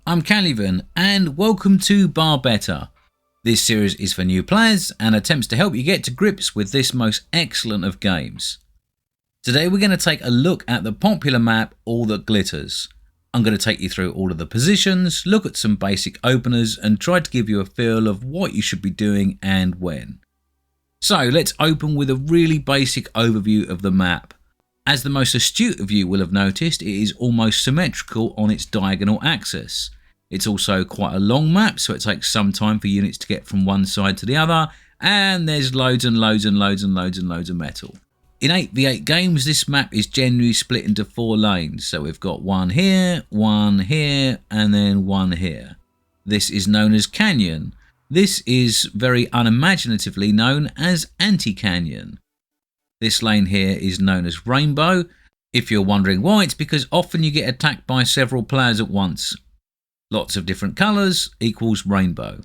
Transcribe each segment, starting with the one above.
I'm Caliban and welcome to Barbetta. This series is for new players and attempts to help you get to grips with this most excellent of games. Today we're going to take a look at the popular map All That Glitters. I'm going to take you through all of the positions, look at some basic openers and try to give you a feel of what you should be doing and when. So let's open with a really basic overview of the map. As the most astute of you will have noticed, it is almost symmetrical on its diagonal axis. It's also quite a long map, so it takes some time for units to get from one side to the other, and there's loads of metal. In 8v8 games, this map is generally split into 4 lanes, so we've got one here, and then one here. This is known as Canyon. This is very unimaginatively known as Anti-Canyon. This lane here is known as Rainbow. If you're wondering why, it's because often you get attacked by several players at once. Lots of different colours equals Rainbow.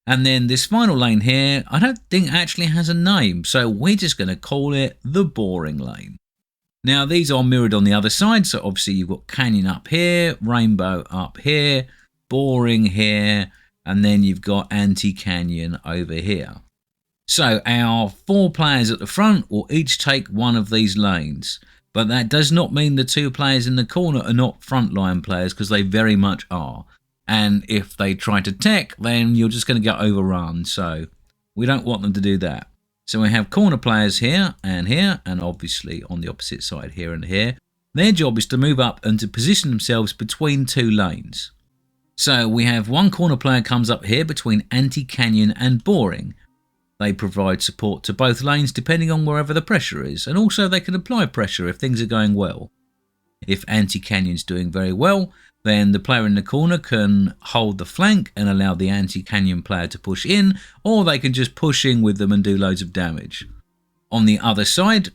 And then this final lane here, I don't think actually has a name, so we're just going to call it the Boring Lane. Now these are mirrored on the other side, so obviously you've got Canyon up here, Rainbow up here, Boring here, and then you've got Anti-Canyon over here. So our 4 players at the front will each take one of these lanes, but that does not mean the 2 players in the corner are not frontline players, because they very much are. And if they try to tech, then you're just going to get overrun, so we don't want them to do that. So we have corner players here, and obviously on the opposite side here and here. Their job is to move up and to position themselves between 2 lanes. So we have one corner player comes up here between Anti-Canyon and Boring. They provide support to both lanes depending on wherever the pressure is, and also they can apply pressure if things are going well. If Anti-Canyon's doing very well, then the player in the corner can hold the flank and allow the Anti-Canyon player to push in, or they can just push in with them and do loads of damage. On the other side,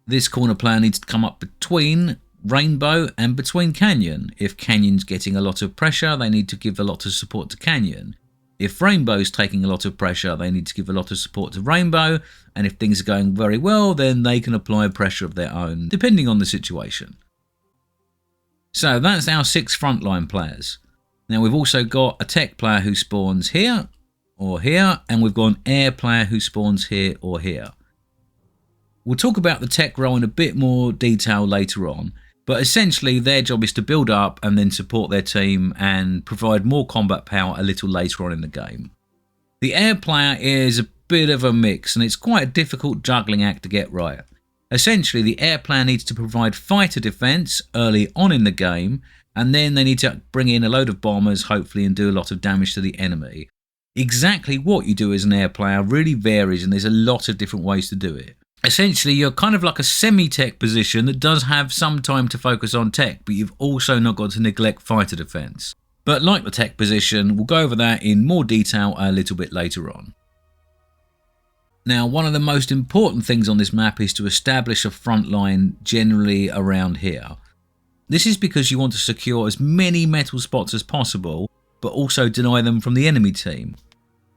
this corner player needs to come up between Rainbow and between Canyon. If Canyon's getting a lot of pressure, they need to give a lot of support to Canyon. If Rainbow's taking a lot of pressure, they need to give a lot of support to Rainbow, and if things are going very well, then they can apply pressure of their own, depending on the situation. So that's our 6 frontline players. Now we've also got a tech player who spawns here, or here, and we've got an air player who spawns here or here. We'll talk about the tech role in a bit more detail later on, but essentially their job is to build up and then support their team and provide more combat power a little later on in the game. The air player is a bit of a mix and it's quite a difficult juggling act to get right. Essentially the air player needs to provide fighter defense early on in the game, and then they need to bring in a load of bombers hopefully and do a lot of damage to the enemy. Exactly what you do as an air player really varies and there's a lot of different ways to do it. Essentially, you're kind of like a semi-tech position that does have some time to focus on tech, but you've also not got to neglect fighter defense. But like the tech position, we'll go over that in more detail a little bit later on. Now, one of the most important things on this map is to establish a front line generally around here. This is because you want to secure as many metal spots as possible, but also deny them from the enemy team.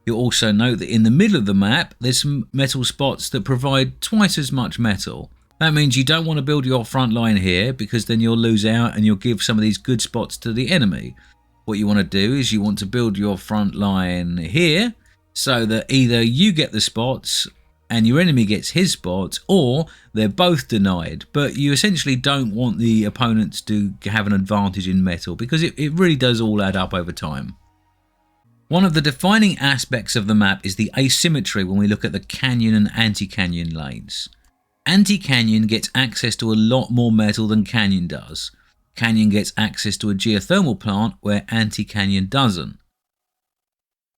You'll also note that in the middle of the map, there's some metal spots that provide twice as much metal. That means you don't want to build your front line here because then you'll lose out and you'll give some of these good spots to the enemy. What you want to do is you want to build your front line here so that either you get the spots and your enemy gets his spots, or they're both denied. But you essentially don't want the opponents to have an advantage in metal because it really does all add up over time. One of the defining aspects of the map is the asymmetry when we look at the Canyon and Anti-Canyon lanes. Anti-Canyon gets access to a lot more metal than Canyon does. Canyon gets access to a geothermal plant where Anti-Canyon doesn't.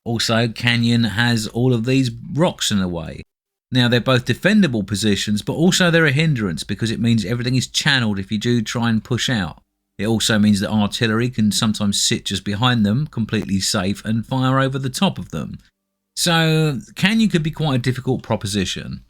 Also, Canyon has all of these rocks in the way. Now they're both defendable positions, but also they're a hindrance because it means everything is channeled if you do try and push out. It also means that artillery can sometimes sit just behind them, completely safe, and fire over the top of them. So Canyon could be quite a difficult proposition.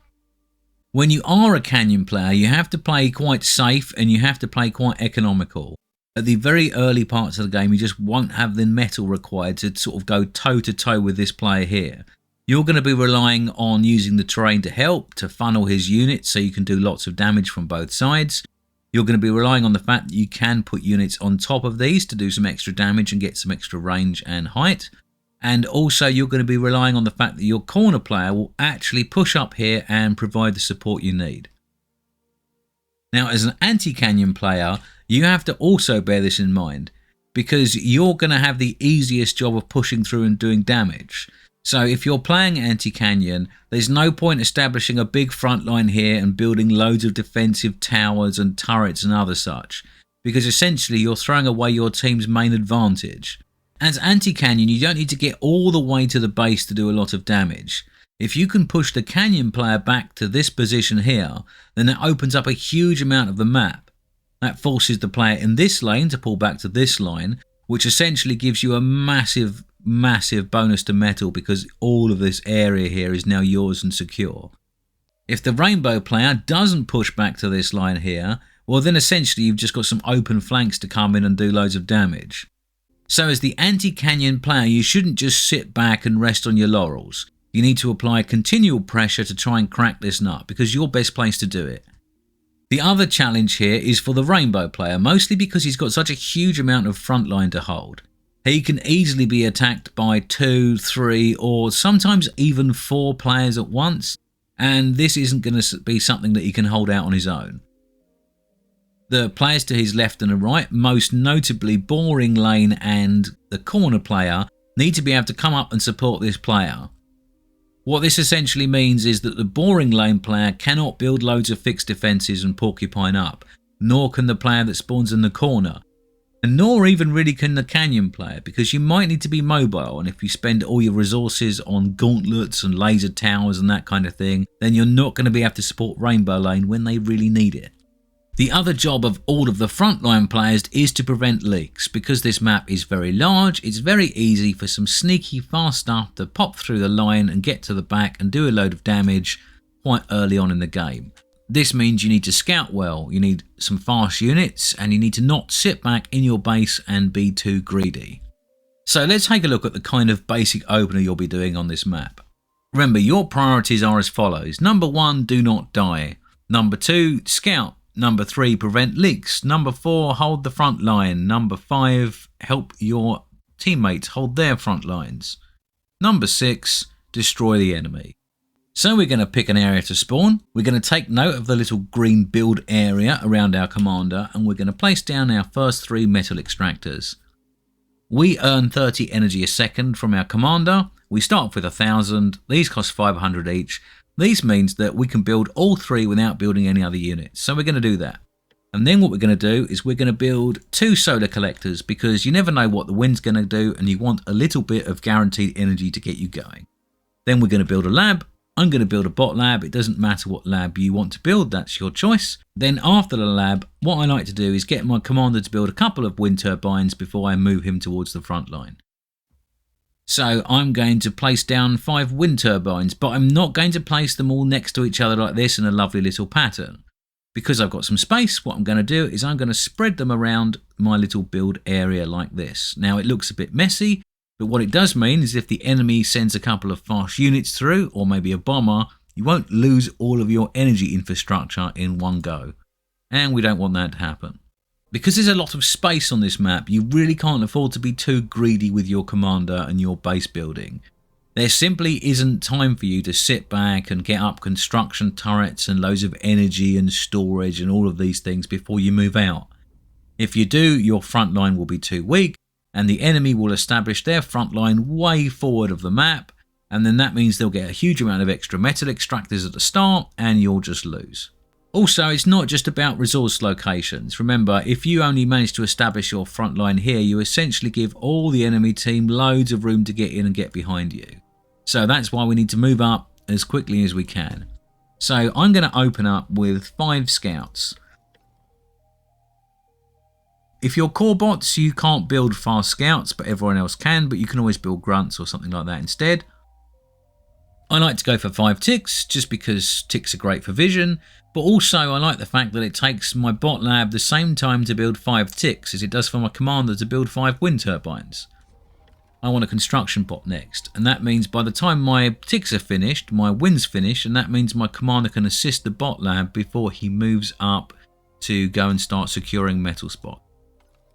When you are a Canyon player, you have to play quite safe and you have to play quite economical. At the very early parts of the game, you just won't have the metal required to sort of go toe-to-toe with this player here. You're going to be relying on using the terrain to help, to funnel his units so you can do lots of damage from both sides. You're going to be relying on the fact that you can put units on top of these to do some extra damage and get some extra range and height. And also you're going to be relying on the fact that your corner player will actually push up here and provide the support you need. Now, as an anti-canyon player, you have to also bear this in mind, because you're going to have the easiest job of pushing through and doing damage. So if you're playing anti-canyon, there's no point establishing a big front line here and building loads of defensive towers and turrets and other such, because essentially you're throwing away your team's main advantage. As anti-canyon, you don't need to get all the way to the base to do a lot of damage. If you can push the canyon player back to this position here, then that opens up a huge amount of the map. That forces the player in this lane to pull back to this line, which essentially gives you a massive bonus to metal, because all of this area here is now yours and secure. If the rainbow player doesn't push back to this line here, well then essentially you've just got some open flanks to come in and do loads of damage. So as the anti-canyon player, you shouldn't just sit back and rest on your laurels. You need to apply continual pressure to try and crack this nut, because you're best placed to do it. The other challenge here is for the rainbow player, mostly because he's got such a huge amount of front line to hold. He can easily be attacked by 2, 3 or sometimes even 4 players at once, and this isn't going to be something that he can hold out on his own. The players to his left and right, most notably Boring Lane and the corner player, need to be able to come up and support this player. What this essentially means is that the Boring Lane player cannot build loads of fixed defences and porcupine up, nor can the player that spawns in the corner, and nor even really can the canyon player, because you might need to be mobile, and if you spend all your resources on gauntlets and laser towers and that kind of thing, then you're not going to be able to support Rainbow Lane when they really need it. The other job of all of the frontline players is to prevent leaks. Because this map is very large, it's very easy for some sneaky fast stuff to pop through the line and get to the back and do a load of damage quite early on in the game. This means you need to scout well, you need some fast units, and you need to not sit back in your base and be too greedy. So let's take a look at the kind of basic opener you'll be doing on this map. Remember, your priorities are as follows. Number 1, do not die. Number 2, scout. Number 3, prevent leaks. Number 4, hold the front line. Number 5, help your teammates hold their front lines. Number 6, destroy the enemy. So we're going to pick an area to spawn. We're going to take note of the little green build area around our commander, and we're going to place down our first 3 metal extractors. We earn 30 energy a second from our commander. We start off with 1,000. These cost 500 each. This means that we can build all 3 without building any other units. So we're going to do that. And then what we're going to do is we're going to build 2 solar collectors, because you never know what the wind's going to do and you want a little bit of guaranteed energy to get you going. Then we're going to build a lab. I'm going to build a bot lab. It doesn't matter what lab you want to build, that's your choice. Then after the lab, what I like to do is get my commander to build a couple of wind turbines before I move him towards the front line. So I'm going to place down 5 wind turbines, but I'm not going to place them all next to each other like this in a lovely little pattern. Because I've got some space, what I'm going to do is I'm going to spread them around my little build area like this. Now it looks a bit messy, but what it does mean is if the enemy sends a couple of fast units through, or maybe a bomber, you won't lose all of your energy infrastructure in one go. And we don't want that to happen. Because there's a lot of space on this map, you really can't afford to be too greedy with your commander and your base building. There simply isn't time for you to sit back and get up construction turrets and loads of energy and storage and all of these things before you move out. If you do, your front line will be too weak, and the enemy will establish their front line way forward of the map, and then that means they'll get a huge amount of extra metal extractors at the start, and you'll just lose. Also, it's not just about resource locations. Remember, if you only manage to establish your front line here, you essentially give all the enemy team loads of room to get in and get behind you. So that's why we need to move up as quickly as we can. So I'm going to open up with 5 scouts. If you're core bots, you can't build fast scouts, but everyone else can, but you can always build grunts or something like that instead. I like to go for 5 ticks, just because ticks are great for vision, but also I like the fact that it takes my bot lab the same time to build 5 ticks as it does for my commander to build 5 wind turbines. I want a construction bot next, and that means by the time my ticks are finished, my wind's finished, and that means my commander can assist the bot lab before he moves up to go and start securing metal spot.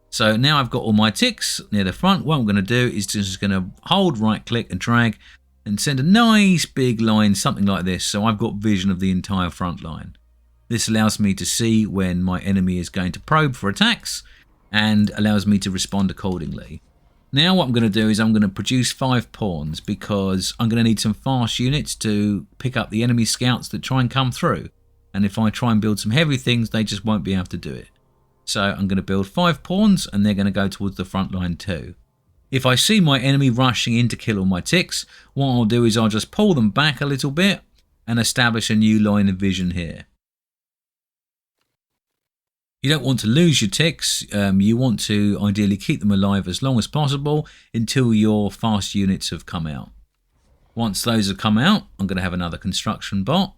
So now I've got all my ticks near the front. What I'm going to do is just going to hold, right click and drag and send a nice big line, something like this. So I've got vision of the entire front line. This allows me to see when my enemy is going to probe for attacks and allows me to respond accordingly. Now what I'm going to do is I'm going to produce 5 pawns because I'm going to need some fast units to pick up the enemy scouts that try and come through. And if I try and build some heavy things, they just won't be able to do it. So I'm going to build 5 pawns and they're going to go towards the front line too. If I see my enemy rushing in to kill all my ticks, what I'll do is I'll just pull them back a little bit and establish a new line of vision here. You don't want to lose your ticks, you want to ideally keep them alive as long as possible until your fast units have come out. Once those have come out, I'm going to have another construction bot,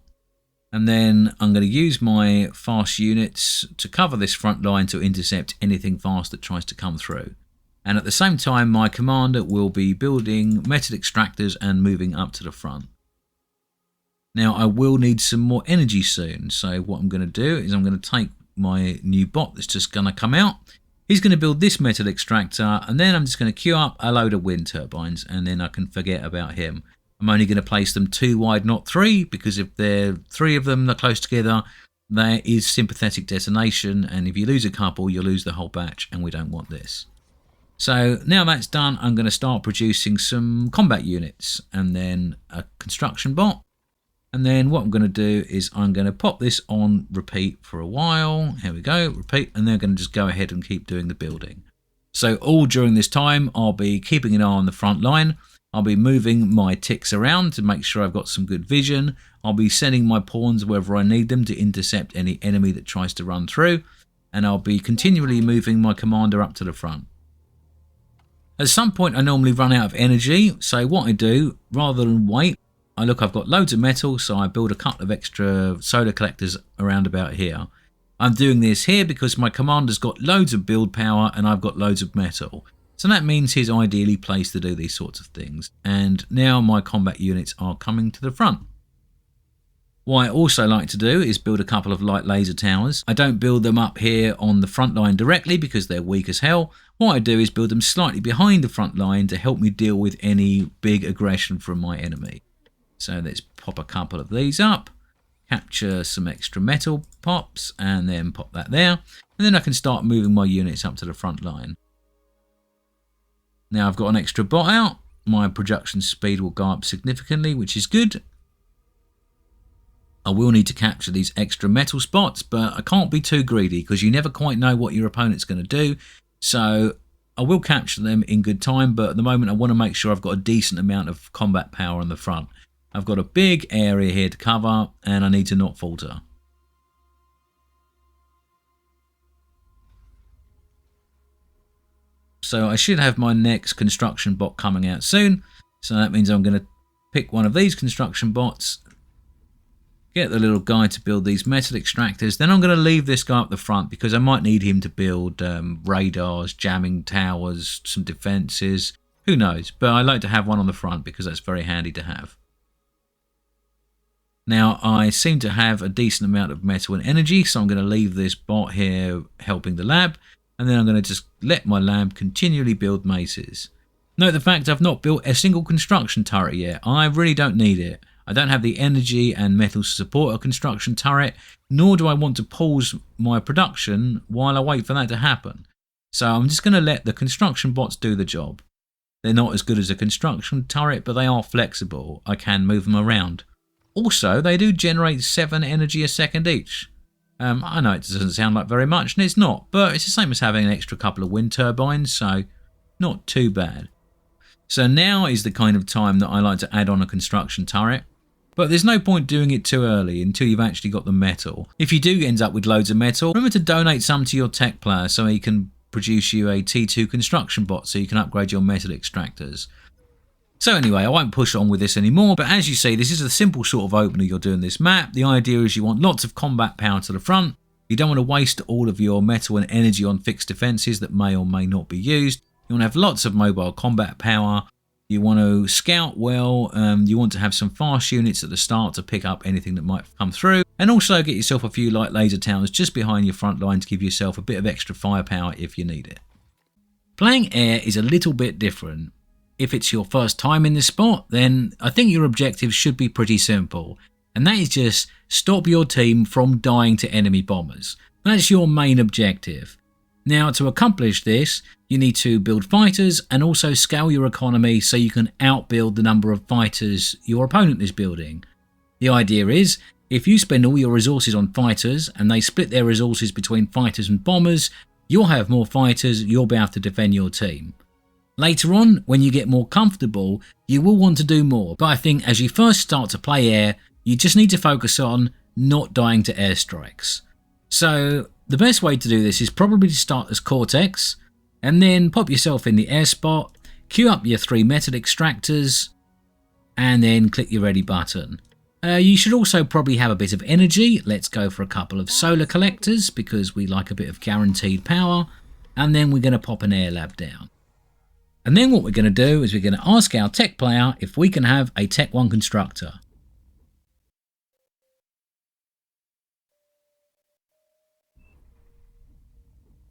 and then I'm going to use my fast units to cover this front line to intercept anything fast that tries to come through. And at the same time, my commander will be building metal extractors and moving up to the front. Now I will need some more energy soon, so what I'm going to do is I'm going to take my new bot that's just going to come out. He's going to build this metal extractor, and then I'm just going to queue up a load of wind turbines, and then I can forget about him. I'm only going to place them 2 wide, not 3, because if there are 3 of them, they're close together, there is sympathetic detonation, and if you lose a couple, you'll lose the whole batch, and we don't want this. So now that's done, I'm going to start producing some combat units, and then a construction bot. And then what I'm going to do is I'm going to pop this on repeat for a while. Here we go, repeat, and they're going to just go ahead and keep doing the building. So all during this time, I'll be keeping an eye on the front line. I'll be moving my ticks around to make sure I've got some good vision. I'll be sending my pawns wherever I need them to intercept any enemy that tries to run through. And I'll be continually moving my commander up to the front. At some point, I normally run out of energy. So what I do, rather than wait, I've got loads of metal, so I build a couple of extra solar collectors around about here. I'm doing this here because my commander's got loads of build power and I've got loads of metal. So that means he's ideally placed to do these sorts of things. And now my combat units are coming to the front. What I also like to do is build a couple of light laser towers. I don't build them up here on the front line directly because they're weak as hell. What I do is build them slightly behind the front line to help me deal with any big aggression from my enemy. So let's pop a couple of these up, capture some extra metal pops, and then pop that there. And then I can start moving my units up to the front line. Now I've got an extra bot out. My production speed will go up significantly, which is good. I will need to capture these extra metal spots, but I can't be too greedy because you never quite know what your opponent's going to do. So I will capture them in good time, but at the moment I want to make sure I've got a decent amount of combat power on the front. I've got a big area here to cover and I need to not falter. So I should have my next construction bot coming out soon. So that means I'm going to pick one of these construction bots, get the little guy to build these metal extractors. Then I'm going to leave this guy up the front because I might need him to build radars, jamming towers, some defenses. Who knows? But I like to have one on the front because that's very handy to have. Now I seem to have a decent amount of metal and energy, so I'm going to leave this bot here helping the lab, and then I'm going to just let my lab continually build maces. Note the fact I've not built a single construction turret yet. I really don't need it. I don't have the energy and metal to support a construction turret, nor do I want to pause my production while I wait for that to happen. So I'm just going to let the construction bots do the job. They're not as good as a construction turret, but they are flexible. I can move them around. Also, they do generate 7 energy a second each. I know it doesn't sound like very much, and it's not, but it's the same as having an extra couple of wind turbines, so not too bad. So now is the kind of time that I like to add on a construction turret, but there's no point doing it too early until you've actually got the metal. If you do end up with loads of metal, remember to donate some to your tech player so he can produce you a T2 construction bot so you can upgrade your metal extractors. So anyway, I won't push on with this anymore, but as you see, this is a simple sort of opener you're doing this map. The idea is you want lots of combat power to the front. You don't want to waste all of your metal and energy on fixed defences that may or may not be used. You want to have lots of mobile combat power, You want to scout well. You want to have some fast units at the start to pick up anything that might come through. And also get yourself a few light laser towers just behind your front line to give yourself a bit of extra firepower if you need it. Playing air is a little bit different. If it's your first time in this spot, then I think your objective should be pretty simple. And that is just stop your team from dying to enemy bombers. That's your main objective. Now, to accomplish this, you need to build fighters and also scale your economy so you can outbuild the number of fighters your opponent is building. The idea is, if you spend all your resources on fighters and they split their resources between fighters and bombers, you'll have more fighters, you'll be able to defend your team. Later on, when you get more comfortable, you will want to do more, but I think as you first start to play air, you just need to focus on not dying to airstrikes. So the best way to do this is probably to start as Cortex, and then pop yourself in the air spot, queue up your 3 metal extractors, and then click your ready button. You should also probably have a bit of energy. Let's go for a couple of solar collectors because we like a bit of guaranteed power, and then we're going to pop an air lab down. And then what we're going to do is we're going to ask our tech player if we can have a Tech 1 constructor.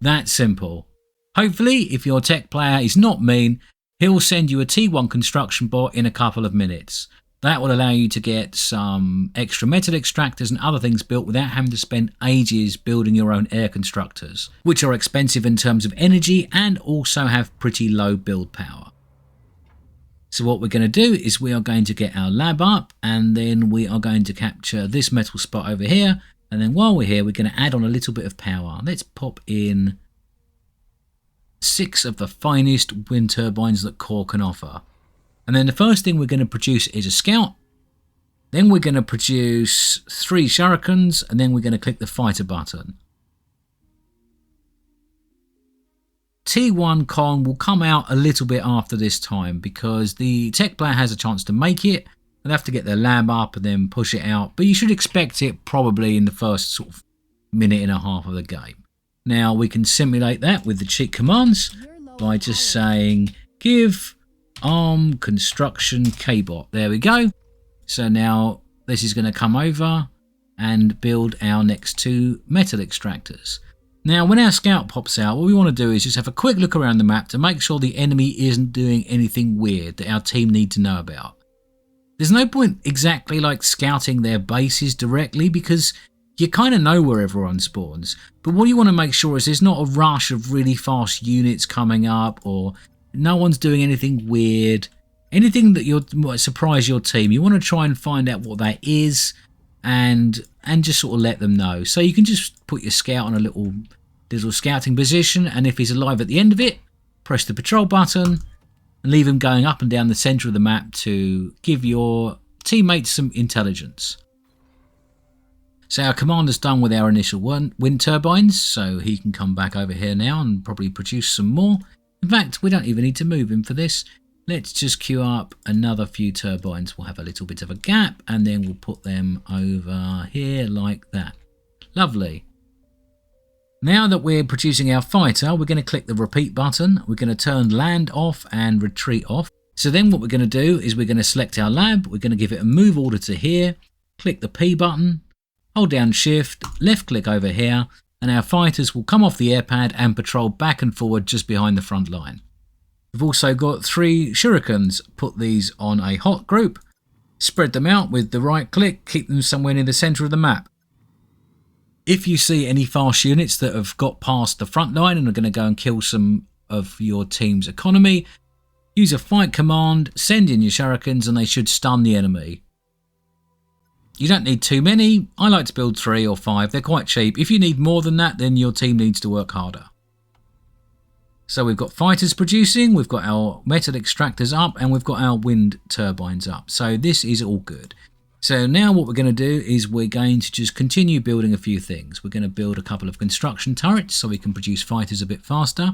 That simple. Hopefully, if your tech player is not mean, he'll send you a T1 construction bot in a couple of minutes. That will allow you to get some extra metal extractors and other things built without having to spend ages building your own air constructors, which are expensive in terms of energy and also have pretty low build power. So what we're going to do is we are going to get our lab up, and then we are going to capture this metal spot over here. And then while we're here, we're going to add on a little bit of power. Let's pop in 6 of the finest wind turbines that Core can offer. And then the first thing we're going to produce is a scout. Then we're going to produce 3 shurikens, and then we're going to click the fighter button. T1 Con will come out a little bit after this time because the tech player has a chance to make it. They'll have to get their lab up and then push it out, but you should expect it probably in the first sort of minute and a half of the game. Now we can simulate that with the cheat commands by just saying give arm construction kbot. There we go. So now this is going to come over and build our next 2 metal extractors. Now when our scout pops out, what we want to do is just have a quick look around the map to make sure the enemy isn't doing anything weird that our team need to know about. There's no point exactly like scouting their bases directly because you kind of know where everyone spawns. But what you want to make sure is there's not a rush of really fast units coming up, or no one's doing anything weird. Anything that might surprise your team, you want to try and find out what that is and just sort of let them know. So you can just put your scout on a little scouting position, and if he's alive at the end of it, press the patrol button and leave him going up and down the centre of the map to give your teammates some intelligence. So our commander's done with our initial wind turbines, so he can come back over here now and probably produce some more. In fact, we don't even need to move him for this. Let's just queue up another few turbines. We'll have a little bit of a gap, and then we'll put them over here like that. Lovely. Now that we're producing our fighter, we're going to click the repeat button. We're going to turn land off and retreat off. So then what we're going to do is we're going to select our lab. We're going to give it a move order to here. Click the P button. Hold down shift, left click over here, and our fighters will come off the air pad and patrol back and forward just behind the front line. We've also got 3 shurikens. Put these on a hot group. Spread them out with the right click. Keep them somewhere near the centre of the map. If you see any fast units that have got past the front line and are going to go and kill some of your team's economy, use a fight command, send in your shurikens, and they should stun the enemy. You don't need too many. I like to build 3 or 5. They're quite cheap. If you need more than that, then your team needs to work harder. So we've got fighters producing, we've got our metal extractors up, and we've got our wind turbines up. So this is all good. So now what we're going to do is we're going to just continue building a few things. We're going to build a couple of construction turrets so we can produce fighters a bit faster.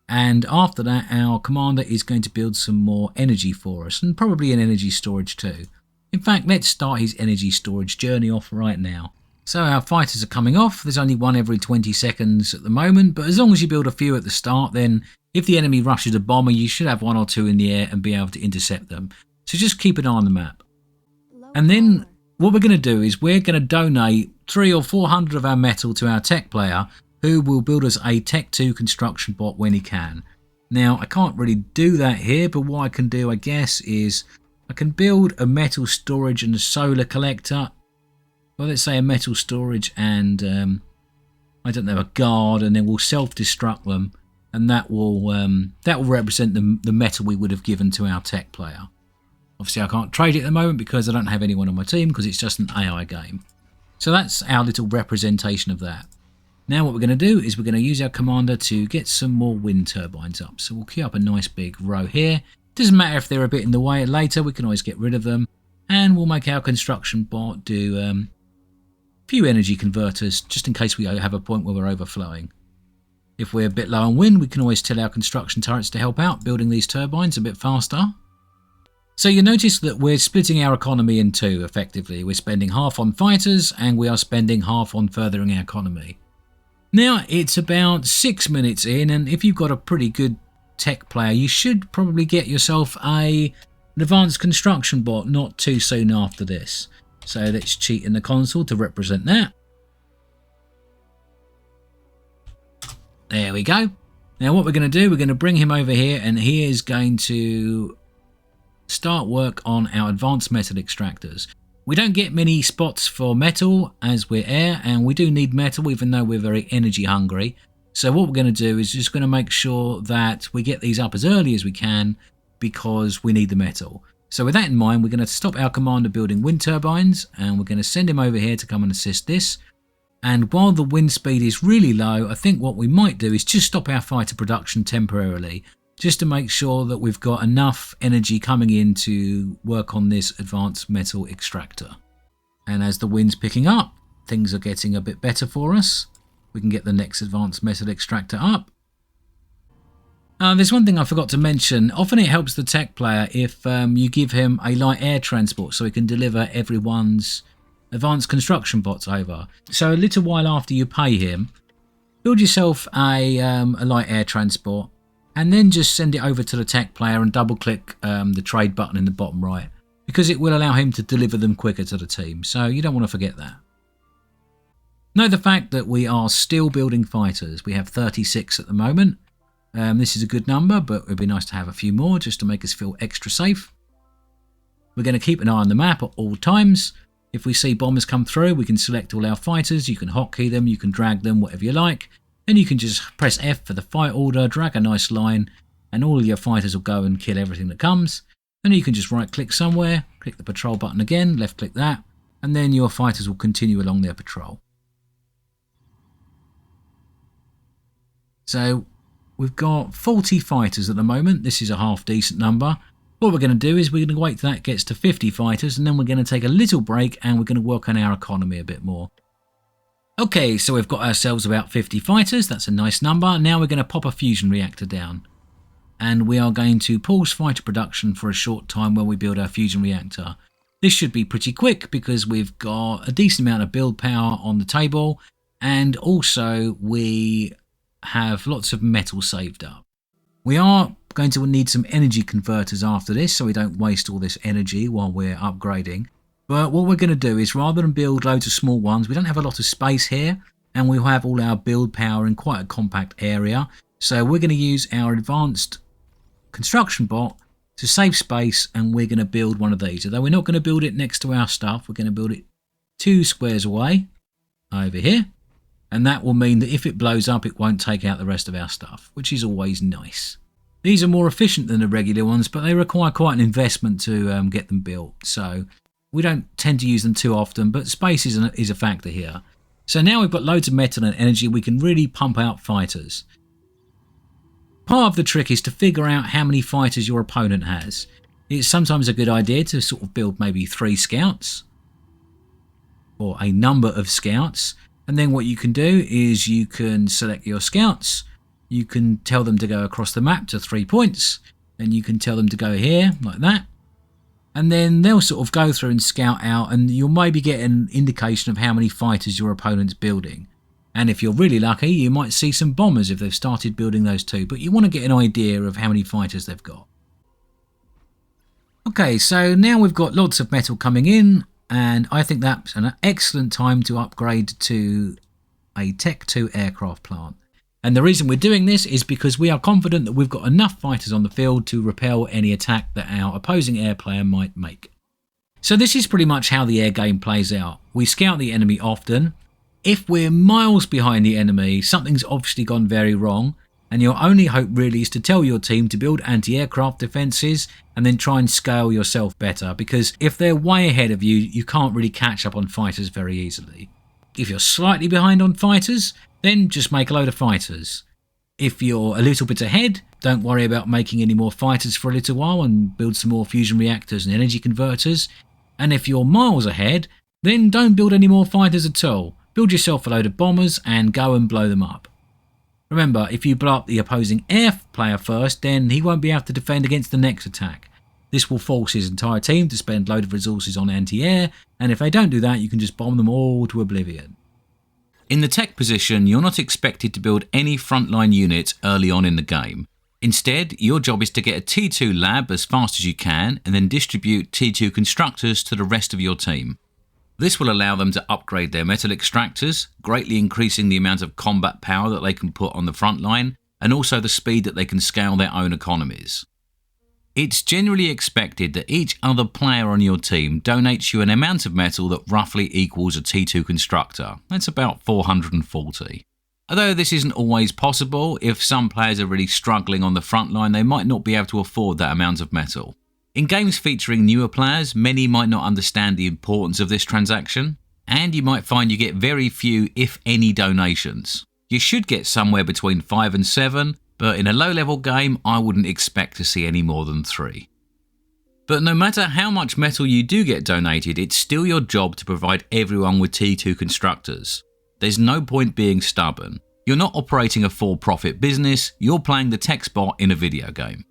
And after that, our commander is going to build some more energy for us, and probably an energy storage too. In fact, let's start his energy storage journey off right now. So our fighters are coming off. There's only one every 20 seconds at the moment, but as long as you build a few at the start, then If the enemy rushes a bomber, you should have 1 or 2 in the air and be able to intercept them. So just keep an eye on the map. And then what we're going to do is we're going to donate 300 or 400 of our metal to our tech player, who will build us a Tech 2 construction bot when he can. Now, I can't really do that here, but what I can do, I guess, is I can build a metal storage and a solar collector. Well, let's say a metal storage and, I don't know, a guard, and then we'll self-destruct them, and that will represent the metal we would have given to our tech player. Obviously, I can't trade it at the moment because I don't have anyone on my team because it's just an AI game. So that's our little representation of that. Now what we're going to do is we're going to use our commander to get some more wind turbines up. So we'll queue up a nice big row here. Doesn't matter if they're a bit in the way later, we can always get rid of them. And we'll make our construction bot do a few energy converters just in case we have a point where we're overflowing. If we're a bit low on wind, we can always tell our construction turrets to help out building these turbines a bit faster. So you notice that we're splitting our economy in two effectively. We're spending half on fighters and we are spending half on furthering our economy. Now it's about 6 minutes in, and if you've got a pretty good tech player, you should probably get yourself an advanced construction bot not too soon after this. So let's cheat in the console to represent that. There we go. Now what we're going to do, we're going to bring him over here, and he is going to start work on our advanced metal extractors. We don't get many spots for metal as we're air, and we do need metal even though we're very energy hungry. So what we're going to do is just going to make sure that we get these up as early as we can because we need the metal. So with that in mind, we're going to stop our commander building wind turbines, and we're going to send him over here to come and assist this. And while the wind speed is really low, I think what we might do is just stop our fighter production temporarily, just to make sure that we've got enough energy coming in to work on this advanced metal extractor. And as the wind's picking up, things are getting a bit better for us. We can get the next advanced metal extractor up. There's one thing I forgot to mention. Often it helps the tech player if you give him a light air transport so he can deliver everyone's advanced construction bots over. So a little while after you pay him, build yourself a light air transport, and then just send it over to the tech player and double click the trade button in the bottom right, because it will allow him to deliver them quicker to the team. So you don't want to forget that. Note the fact that we are still building fighters. We have 36 at the moment. This is a good number, but it would be nice to have a few more just to make us feel extra safe. We're going to keep an eye on the map at all times. If we see bombers come through, we can select all our fighters. You can hotkey them, you can drag them, whatever you like. Then you can just press F for the fight order, drag a nice line, and all of your fighters will go and kill everything that comes. Then you can just right click somewhere, click the patrol button again, left click that, and then your fighters will continue along their patrol. So we've got 40 fighters at the moment. This is a half decent number. What we're going to do is we're going to wait till that gets to 50 fighters, and then we're going to take a little break and we're going to work on our economy a bit more. Okay, so we've got ourselves about 50 fighters. That's a nice number. Now we're going to pop a fusion reactor down. And we are going to pause fighter production for a short time while we build our fusion reactor. This should be pretty quick because we've got a decent amount of build power on the table, and also we have lots of metal saved up. We are going to need some energy converters after this so we don't waste all this energy while we're upgrading. But what we're going to do is, rather than build loads of small ones, we don't have a lot of space here, and we'll have all our build power in quite a compact area. So we're going to use our advanced construction bot to save space, and we're going to build one of these. Although we're not going to build it next to our stuff, we're going to build it 2 squares away over here. And that will mean that if it blows up, it won't take out the rest of our stuff, which is always nice. These are more efficient than the regular ones, but they require quite an investment to get them built. So we don't tend to use them too often, but space is a factor here. So now we've got loads of metal and energy, we can really pump out fighters. Part of the trick is to figure out how many fighters your opponent has. It's sometimes a good idea to sort of build maybe 3 scouts, or a number of scouts. And then what you can do is you can select your scouts. You can tell them to go across the map to 3 points. And you can tell them to go here, like that. And then they'll sort of go through and scout out, and you'll maybe get an indication of how many fighters your opponent's building. And if you're really lucky, you might see some bombers if they've started building those too, but you want to get an idea of how many fighters they've got. Okay, so now we've got lots of metal coming in, and I think that's an excellent time to upgrade to a Tech 2 aircraft plant. And the reason we're doing this is because we are confident that we've got enough fighters on the field to repel any attack that our opposing air player might make. So this is pretty much how the air game plays out. We scout the enemy often. If we're miles behind the enemy, something's obviously gone very wrong, and your only hope really is to tell your team to build anti-aircraft defences and then try and scale yourself better, because if they're way ahead of you, you can't really catch up on fighters very easily. If you're slightly behind on fighters, then just make a load of fighters. If you're a little bit ahead, don't worry about making any more fighters for a little while and build some more fusion reactors and energy converters. And if you're miles ahead, then don't build any more fighters at all. Build yourself a load of bombers and go and blow them up. Remember, if you blow up the opposing air player first, then he won't be able to defend against the next attack. This will force his entire team to spend a load of resources on anti-air, and if they don't do that, you can just bomb them all to oblivion. In the tech position, you're not expected to build any frontline units early on in the game. Instead, your job is to get a T2 lab as fast as you can, and then distribute T2 constructors to the rest of your team. This will allow them to upgrade their metal extractors, greatly increasing the amount of combat power that they can put on the front line, and also the speed that they can scale their own economies. It's generally expected that each other player on your team donates you an amount of metal that roughly equals a T2 constructor. That's about 440. Although this isn't always possible, if some players are really struggling on the front line, they might not be able to afford that amount of metal. In games featuring newer players, many might not understand the importance of this transaction, and you might find you get very few, if any, donations. You should get somewhere between 5 and 7, but in a low-level game, I wouldn't expect to see any more than 3. But no matter how much metal you do get donated, it's still your job to provide everyone with T2 constructors. There's no point being stubborn. You're not operating a for-profit business, you're playing the tech spot in a video game.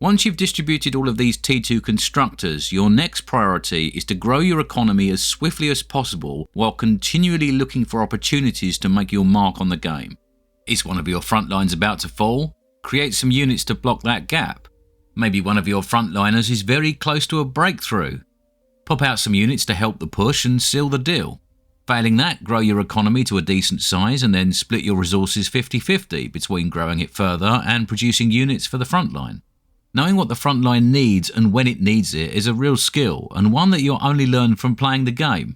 Once you've distributed all of these T2 constructors, your next priority is to grow your economy as swiftly as possible while continually looking for opportunities to make your mark on the game. Is one of your front lines about to fall? Create some units to block that gap. Maybe one of your frontliners is very close to a breakthrough. Pop out some units to help the push and seal the deal. Failing that, grow your economy to a decent size and then split your resources 50-50 between growing it further and producing units for the front line. Knowing what the front line needs and when it needs it is a real skill, and one that you'll only learn from playing the game.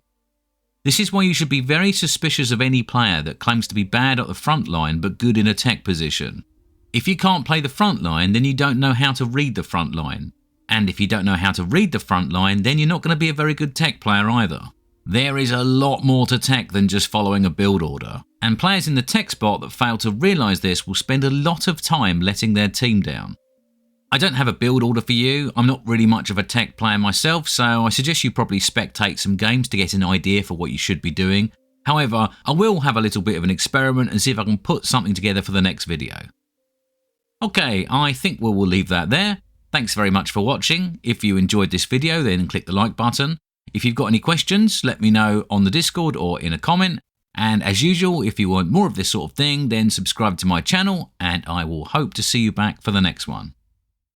This is why you should be very suspicious of any player that claims to be bad at the front line but good in a tech position. If you can't play the front line, then you don't know how to read the front line. And if you don't know how to read the front line, then you're not going to be a very good tech player either. There is a lot more to tech than just following a build order, and players in the tech spot that fail to realise this will spend a lot of time letting their team down. I don't have a build order for you. I'm not really much of a tech player myself, so I suggest you probably spectate some games to get an idea for what you should be doing. However, I will have a little bit of an experiment and see if I can put something together for the next video. Okay, I think we'll leave that there. Thanks very much for watching. If you enjoyed this video, then click the like button. If you've got any questions, let me know on the Discord or in a comment. And as usual, if you want more of this sort of thing, then subscribe to my channel, and I will hope to see you back for the next one.